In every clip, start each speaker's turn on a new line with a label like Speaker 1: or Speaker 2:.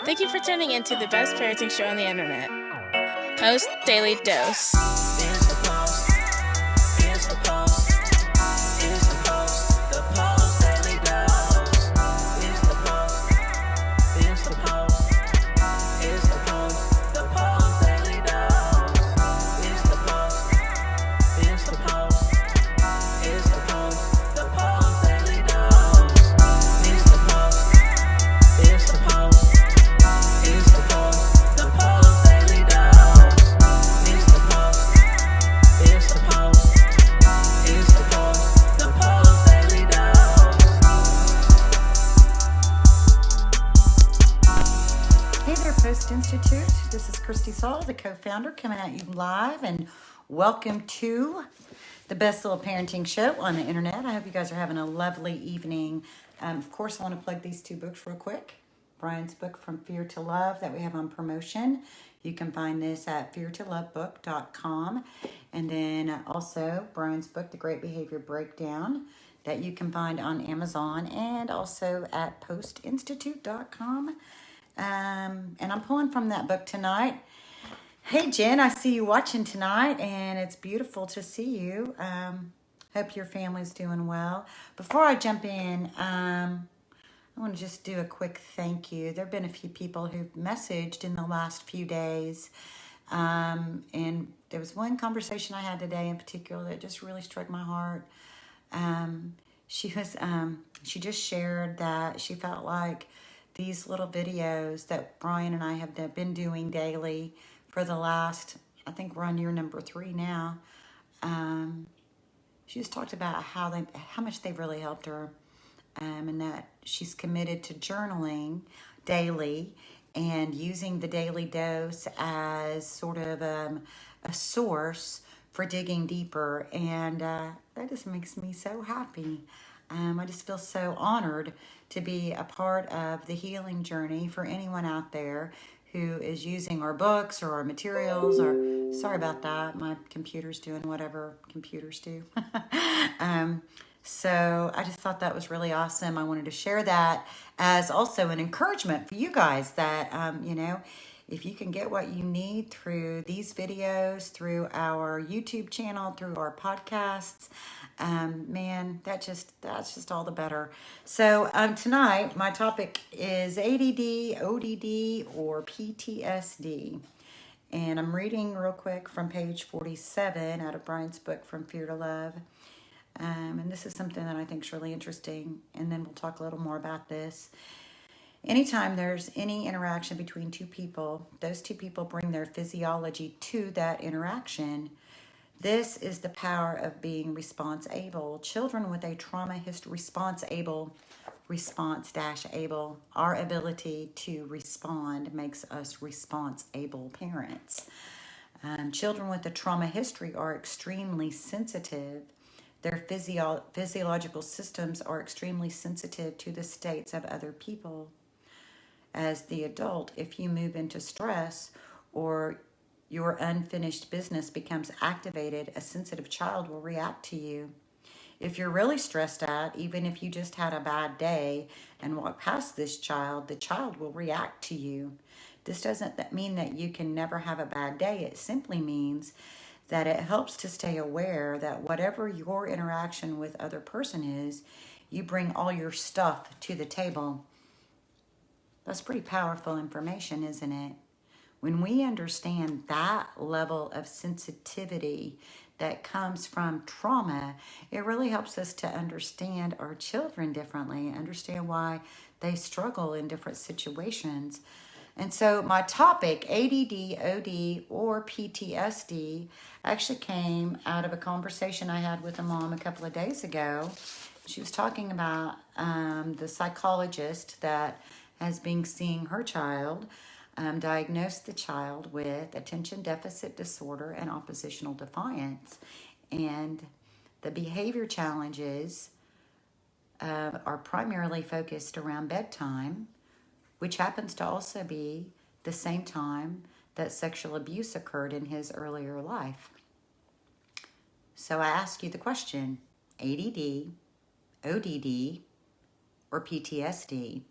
Speaker 1: Thank you for tuning in to the best parenting show on the internet, Post Daily Dose.
Speaker 2: It's the Post. It's the Post. It's the Post. The Post Daily Dose. It's the Post. It's the Post. It's the Post. The Post Daily Dose. It's the Post. It's the Post. It's the Post. The Post Daily Dose. It's the Post. It's the Post. It's the Post. The Post Daily Dose. It's the Post. It's the Post. It's the Post. The Post Daily Dose.
Speaker 3: Hey there, Post+Institute. This is Christy Saul, the co-founder, coming at you live, and welcome to the best little parenting show on the internet. I hope you guys are having a lovely evening. Of course, I want to plug these two books real quick. Brian's book, From Fear to Love, that we have on promotion. You can find this at feartolovebook.com. And then also Brian's book, The Great Behavior Breakdown, that you can find on Amazon and also at postinstitute.com. And I'm pulling from that book tonight. Hey, Jen, I see you watching tonight, and it's beautiful to see you. Hope your family's doing well. Before I jump in, I want to just do a quick thank you. There have been a few people who've messaged in the last few days. And there was one conversation I had today in particular that just really struck my heart. She just shared that she felt like these little videos that Brian and I have been doing daily for the last, I think we're on year number 3 now. She just talked about how much they've really helped her, and that she's committed to journaling daily and using the daily dose as sort of a source for digging deeper. And that just makes me so happy. I just feel so honored to be a part of the healing journey for anyone out there who is using our books or our materials. Or sorry about that, my computer's doing whatever computers do. So I just thought that was really awesome. I wanted to share that as also an encouragement for you guys that, if you can get what you need through these videos, through our YouTube channel, through our podcasts, man, that's just all the better. So tonight, my topic is ADD, ODD, or PTSD. And I'm reading real quick from page 47 out of Brian's book, From Fear to Love. And this is something that I think is really interesting. And then we'll talk a little more about this. Anytime there's any interaction between two people, those two people bring their physiology to that interaction. This is the power of being response-able. Children with a trauma history, response-able, our ability to respond makes us response-able parents. Children with a trauma history are extremely sensitive. Their physiological systems are extremely sensitive to the states of other people. As the adult, if you move into stress or your unfinished business becomes activated, a sensitive child will react to you. If you're really stressed out, even if you just had a bad day and walk past this child, the child will react to you. This doesn't mean that you can never have a bad day. It simply means that it helps to stay aware that whatever your interaction with other person is, you bring all your stuff to the table. That's pretty powerful information, isn't it? When we understand that level of sensitivity that comes from trauma, it really helps us to understand our children differently, understand why they struggle in different situations. And so my topic, ADD, OD, or PTSD, actually came out of a conversation I had with a mom a couple of days ago. She was talking about the psychologist that has been seeing her child, diagnosed the child with attention deficit disorder and oppositional defiance. And the behavior challenges are primarily focused around bedtime, which happens to also be the same time that sexual abuse occurred in his earlier life. So I ask you the question, ADD, ODD, or PTSD?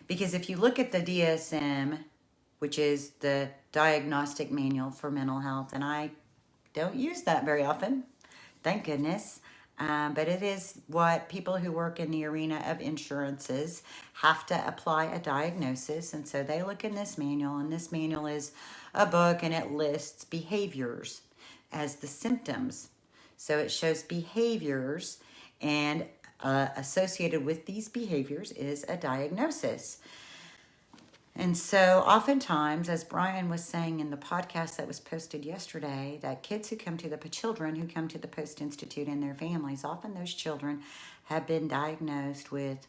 Speaker 3: Because if you look at the DSM, which is the Diagnostic Manual for Mental Health, and I don't use that very often, thank goodness. But it is what people who work in the arena of insurances have to apply a diagnosis. And so they look in this manual, and this manual is a book, and it lists behaviors as the symptoms. So it shows behaviors, and associated with these behaviors is a diagnosis. And so oftentimes, as Brian was saying in the podcast that was posted yesterday, that children who come to the Post+Institute and their families, often those children have been diagnosed with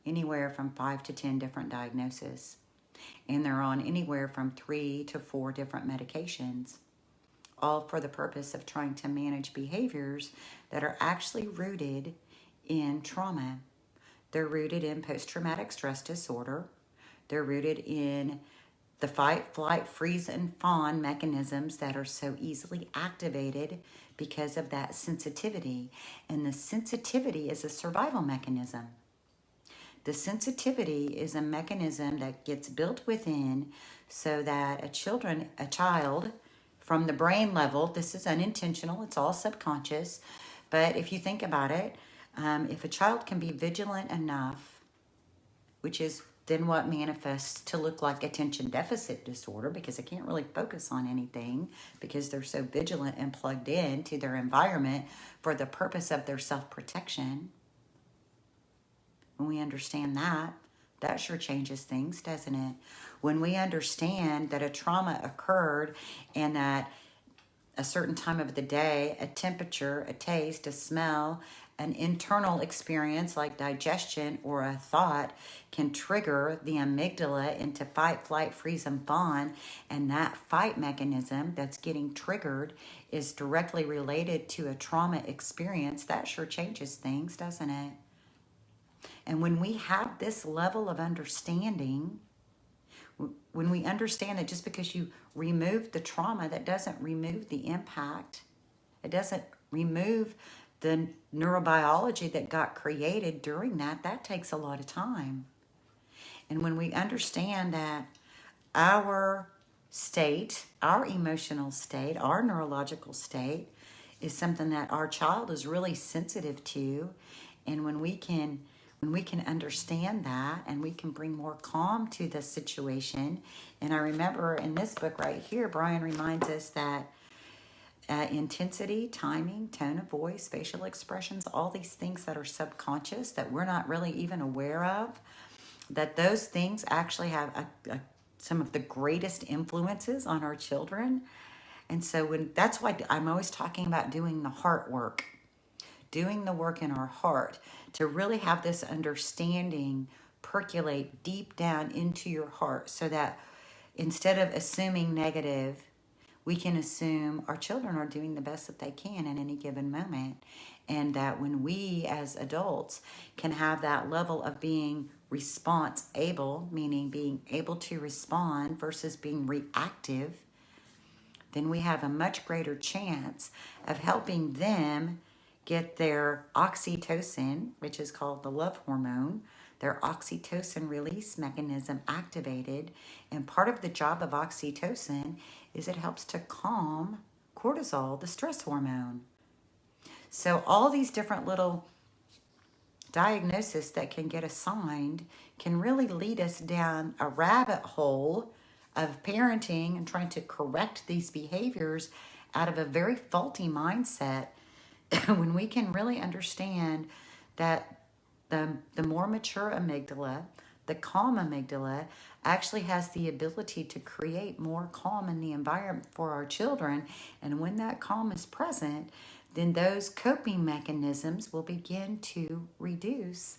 Speaker 3: anywhere from 5 to 10 different diagnoses. And they're on anywhere from 3 to 4 different medications, all for the purpose of trying to manage behaviors that are actually rooted in trauma. They're rooted in post-traumatic stress disorder. They're rooted in the fight, flight, freeze, and fawn mechanisms that are so easily activated because of that sensitivity. And the sensitivity is a survival mechanism. The sensitivity is a mechanism that gets built within so that a child from the brain level, this is unintentional, it's all subconscious, but if you think about it, if a child can be vigilant enough, which is then what manifests to look like attention deficit disorder, because they can't really focus on anything because they're so vigilant and plugged in to their environment for the purpose of their self-protection. When we understand that, that sure changes things, doesn't it? When we understand that a trauma occurred and that a certain time of the day, a temperature, a taste, a smell, an internal experience like digestion or a thought can trigger the amygdala into fight, flight, freeze, and fawn. And that fight mechanism that's getting triggered is directly related to a trauma experience. That sure changes things, doesn't it? And when we have this level of understanding, when we understand that just because you remove the trauma, that doesn't remove the impact. It doesn't remove the neurobiology that got created during that. That takes a lot of time. And when we understand that our state, our emotional state, our neurological state is something that our child is really sensitive to, and when we can understand that and we can bring more calm to the situation. And I remember in this book right here, Brian reminds us that intensity, timing, tone of voice, facial expressions, all these things that are subconscious that we're not really even aware of, that those things actually have some of the greatest influences on our children. And so that's why I'm always talking about doing the heart work, doing the work in our heart to really have this understanding percolate deep down into your heart, so that instead of assuming negative, we can assume our children are doing the best that they can in any given moment. And that when we as adults can have that level of being response able, meaning being able to respond versus being reactive, then we have a much greater chance of helping them get their oxytocin, which is called the love hormone, their oxytocin release mechanism activated. And part of the job of oxytocin is it helps to calm cortisol, the stress hormone. So all these different little diagnoses that can get assigned can really lead us down a rabbit hole of parenting and trying to correct these behaviors out of a very faulty mindset. When we can really understand that the more mature amygdala, the calm amygdala, actually has the ability to create more calm in the environment for our children. And when that calm is present, then those coping mechanisms will begin to reduce.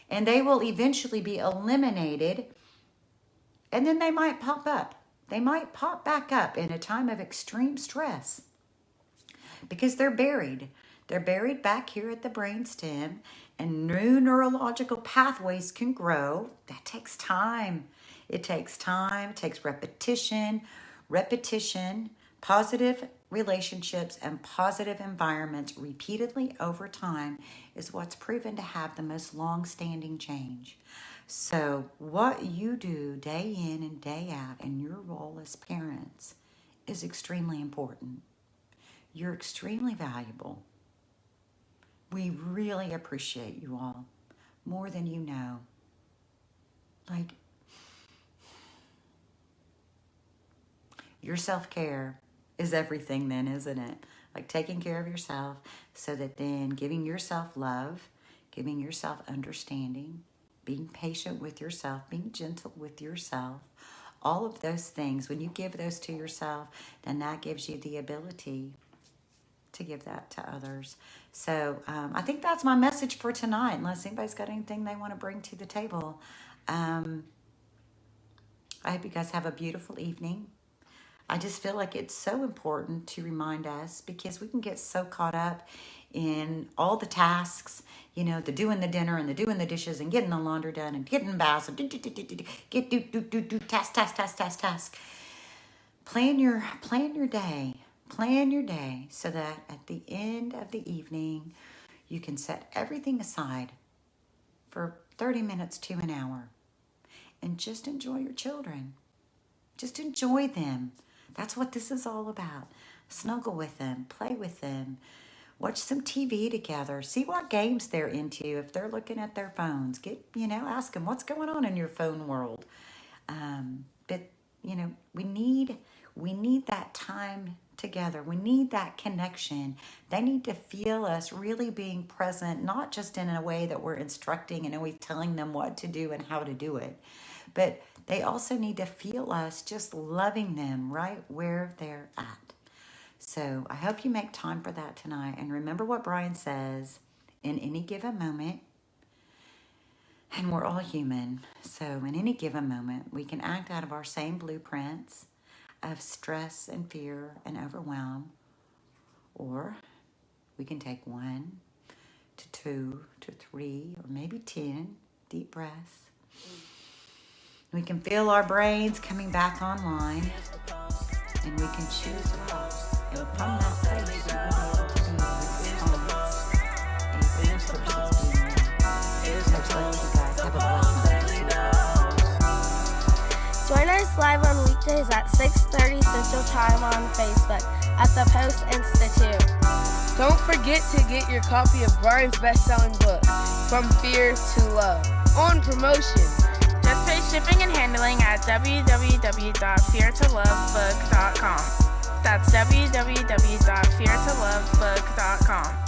Speaker 3: And they will eventually be eliminated. And then they might pop up. They might pop back up in a time of extreme stress because they're buried. They're buried back here at the brainstem, and new neurological pathways can grow. That takes time. It takes time. It takes repetition. Positive relationships and positive environments repeatedly over time is what's proven to have the most long-standing change. So what you do day in and day out in your role as parents is extremely important. You're extremely valuable. We really appreciate you all more than you know. Like, your self-care is everything then, isn't it? Like taking care of yourself so that then giving yourself love, giving yourself understanding, being patient with yourself, being gentle with yourself, all of those things, when you give those to yourself, then that gives you the ability to give that to others. So I think that's my message for tonight, unless anybody's got anything they want to bring to the table. I hope you guys have a beautiful evening. I just feel like it's so important to remind us, because we can get so caught up in all the tasks, the doing the dinner and the doing the dishes and getting the laundry done and getting the baths and task. Plan your day. Plan your day so that at the end of the evening, you can set everything aside for 30 minutes to an hour and just enjoy your children. Just enjoy them. That's what this is all about. Snuggle with them, play with them, watch some TV together, see what games they're into. If they're looking at their phones, ask them what's going on in your phone world. But we need that time together. We need that connection. They need to feel us really being present, not just in a way that we're instructing and always telling them what to do and how to do it, but they also need to feel us just loving them right where they're at. So I hope you make time for that tonight. And remember what Brian says, in any given moment, and we're all human, so in any given moment, we can act out of our same blueprints of stress and fear and overwhelm, or we can take 1 to 2 to 3 or maybe 10 deep breaths. We can feel our brains coming back online, and we can choose love. And from that place, we will be able to be response able versus being real. Much love to you guys. Have a blessed night.
Speaker 4: Join us live on weekdays at 6:30 Central Time on Facebook at the Post+Institute.
Speaker 5: Don't forget to get your copy of Brian's best-selling book, From Fear to Love, on promotion.
Speaker 1: Just pay shipping and handling at www.feartolovebook.com. That's www.feartolovebook.com.